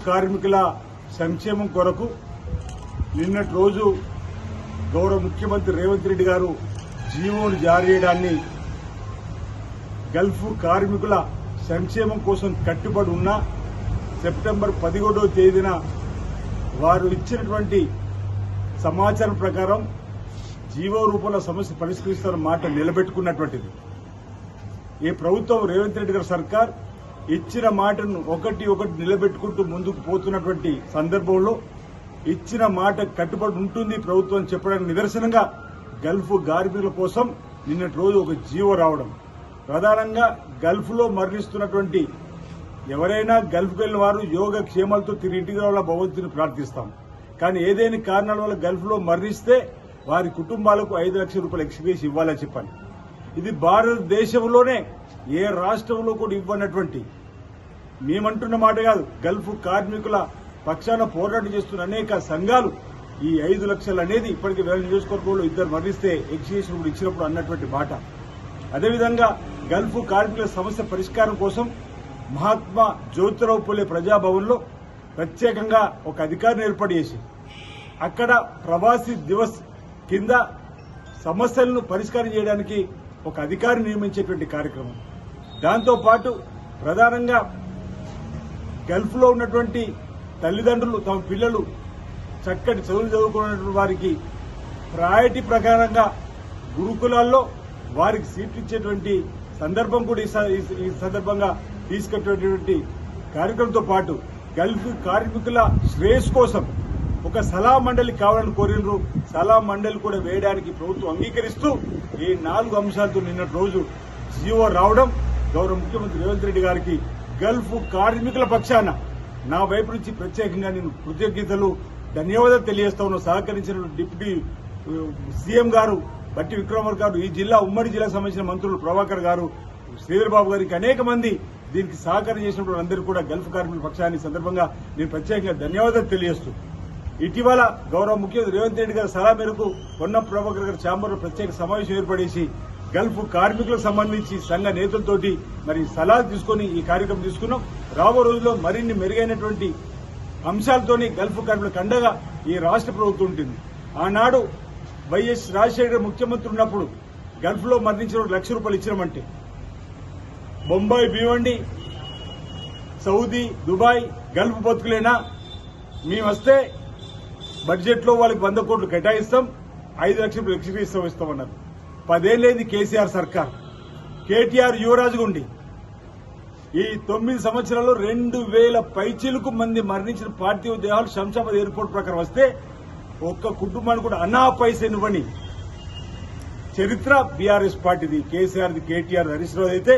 కార్మికుల సంక్షేమం కొరకు నిన్నటి రోజు గౌరవ ముఖ్యమంత్రి రేవంత్ రెడ్డి గారు జీవోను జారీ చేయడాన్ని గల్ఫ్ కార్మికుల సంక్షేమం కోసం కట్టుబడి ఉన్న సెప్టెంబర్ 11వ తేదీన వారు ఇచ్చినటువంటి సమాచారం ప్రకారం జీవో రూపంలో సమస్య పరిష్కరిస్తున్న మాట నిలబెట్టుకున్నటువంటిది. ఈ ప్రభుత్వం రేవంత్ రెడ్డి గారి సర్కార్ ఇచ్చిన మాటను ఒకటి నిలబెట్టుకుంటూ ముందుకు పోతున్నటువంటి సందర్భంలో ఇచ్చిన మాట కట్టుబడి ఉంటుంది ప్రభుత్వం చెప్పడానికి నిదర్శనంగా గల్ఫ్ కార్మికుల కోసం నిన్నటి రోజు ఒక జీవో రావడం. ప్రధానంగా గల్ఫ్ లో మరణిస్తున్నటువంటి ఎవరైనా గల్ఫ్కి వెళ్లిన వారు యోగ క్షేమాలతో తిరిగి ఇంటికి రావాల భగవంతుని ప్రార్థిస్తాం. కానీ ఏదైనా కారణాల వల్ల గల్ఫ్ లో మరణిస్తే వారి కుటుంబాలకు 5 లక్షల రూపాయలు ఎక్స్గ్రేషన్ ఇవ్వాలని చెప్పాలి. ఇది భారతదేశంలోనే ఏ రాష్ట్రంలో కూడా ఇవ్వనటువంటి, మేమంటున్న మాట కాదు, గల్ఫ్ కార్మికుల పక్షాన పోరాటం చేస్తున్న అనేక సంఘాలు ఈ 5 లక్షలు అనేది ఇప్పటికీ వేల నియోజకవర్గంలో 2 మరణిస్తే ఎక్స్గ్రేషన్ కూడా ఇచ్చినప్పుడు అన్నటువంటి మాట. అదేవిధంగా గల్ఫ్ కార్మికుల సమస్య పరిష్కారం కోసం మహాత్మా జ్యోతిరావు పూలే ప్రజాభవన్లో ప్రత్యేకంగా ఒక అధికారిని ఏర్పాటు చేసి అక్కడ ప్రవాసీ దివస్ కింద సమస్యలను పరిష్కారం చేయడానికి ఒక అధికారిని నియమించేటువంటి కార్యక్రమం. దాంతోపాటు ప్రధానంగా గల్ఫ్ లో ఉన్నటువంటి తల్లిదండ్రులు తమ పిల్లలు చక్కటి చదువులు చదువుకున్నటువంటి వారికి ప్రయారిటీ ప్రకారంగా గురుకులాల్లో వారికి సీట్లు ఇచ్చేటువంటి సందర్భం కూడా ఈ సందర్భంగా తీసుకొచ్చేటువంటి కార్యక్రమంతో పాటు గల్ఫ్ కార్మికుల శ్రేయస్ కోసం ఒక సలహా మండలి కావాలని కోరినరు. సలహా మండలి కూడా వేయడానికి ప్రభుత్వం అంగీకరిస్తూ ఈ 4 అంశాలతో నిన్నటి రోజు జీవో రావడం గౌరవ ముఖ్యమంత్రి రేవంత్ రెడ్డి గారికి గల్ఫ్ కార్మికుల పక్షాన నా వైపు నుంచి ప్రత్యేకంగా నేను కృతజ్ఞతలు ధన్యవాదాలు తెలియజేస్తా ఉన్నా. సహకరించిన డిప్యూటీ సీఎం గారు బట్టి విక్రమార్క గారు, ఈ జిల్లా ఉమ్మడి జిల్లాకు సంబంధించిన మంత్రులు ప్రభాకర్ గారు, శ్రీధర్ బాబు గారికి అనేక మంది దీనికి సహకారం చేసినప్పుడు అందరూ కూడా గల్ఫ్ కార్మికుల పక్షాన్ని సందర్భంగా నేను ప్రత్యేకంగా ధన్యవాదాలు తెలియజేస్తూ, ఇటీవల గౌరవ ముఖ్యమంత్రి రేవంత్ రెడ్డి గారి సలహా మేరకు పొన్నం ప్రభాకర్ గారి ఛాంబర్లో ప్రత్యేక సమావేశం ఏర్పడేసి గల్ఫ్ కార్మికులకు సంబంధించి సంఘ నేతలతోటి మరి సలహాలు తీసుకుని ఈ కార్యక్రమం తీసుకున్నాం. రాబో రోజుల్లో మరిన్ని మెరుగైనటువంటి అంశాలతోని గల్ఫ్ కార్మికులకు అండగా ఈ రాష్ట్ర ప్రభుత్వం ఉంటుంది. ఆనాడు వైఎస్ రాజశేఖర ముఖ్యమంత్రి ఉన్నప్పుడు గల్ఫ్ లో మరణించిన 1 లక్ష రూపాయలు ఇచ్చినామంటే బొంబాయి భీవండి, సౌదీ, దుబాయ్ గల్ఫ్ బతుకులేనా, మేము వస్తే బడ్జెట్ లో వాళ్ళకి 100 కోట్లు కేటాయిస్తాం, 5 లక్షల రూపాయలు ఎక్స్గ్రేషన్ ఇస్తామన్నారు. 10 ఏళ్లైంది కేసీఆర్ సర్కార్. కేటీఆర్ యువరాజుగా ఉండి ఈ 9 సంవత్సరాల్లో 2000 పైచీలకు మంది మరణించిన పార్థివ దేహాలు శంషాబాద్ ఎయిర్పోర్ట్ ప్రకారం వస్తే ఒక్క కుటుంబాన్ని కూడా అన్నా పైసనివ్వని చరిత్ర బీఆర్ఎస్ పార్టీది. కేసీఆర్ది, కేటీఆర్, హరీష్ రావు అయితే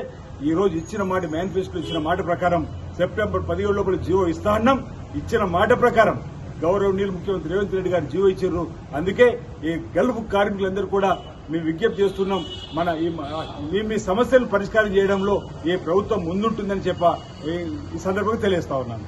ఈ రోజు ఇచ్చిన మాట, మేనిఫెస్టో ఇచ్చిన మాట ప్రకారం సెప్టెంబర్ 17 లోపల జీవో ఇస్తా అన్నాం. ఇచ్చిన మాట ప్రకారం గౌరవనీయులు ముఖ్యమంత్రి రేవంత్ రెడ్డి గారు జీవో ఇచ్చారు. అందుకే ఈ గల్ఫ్ కార్మికులందరూ కూడా మేము విజ్ఞప్తి చేస్తున్నాం, మీ సమస్యలను పరిష్కారం చేయడంలో ఏ ప్రభుత్వం ముందుంటుందని ఈ సందర్భంగా తెలియజేస్తా ఉన్నాను.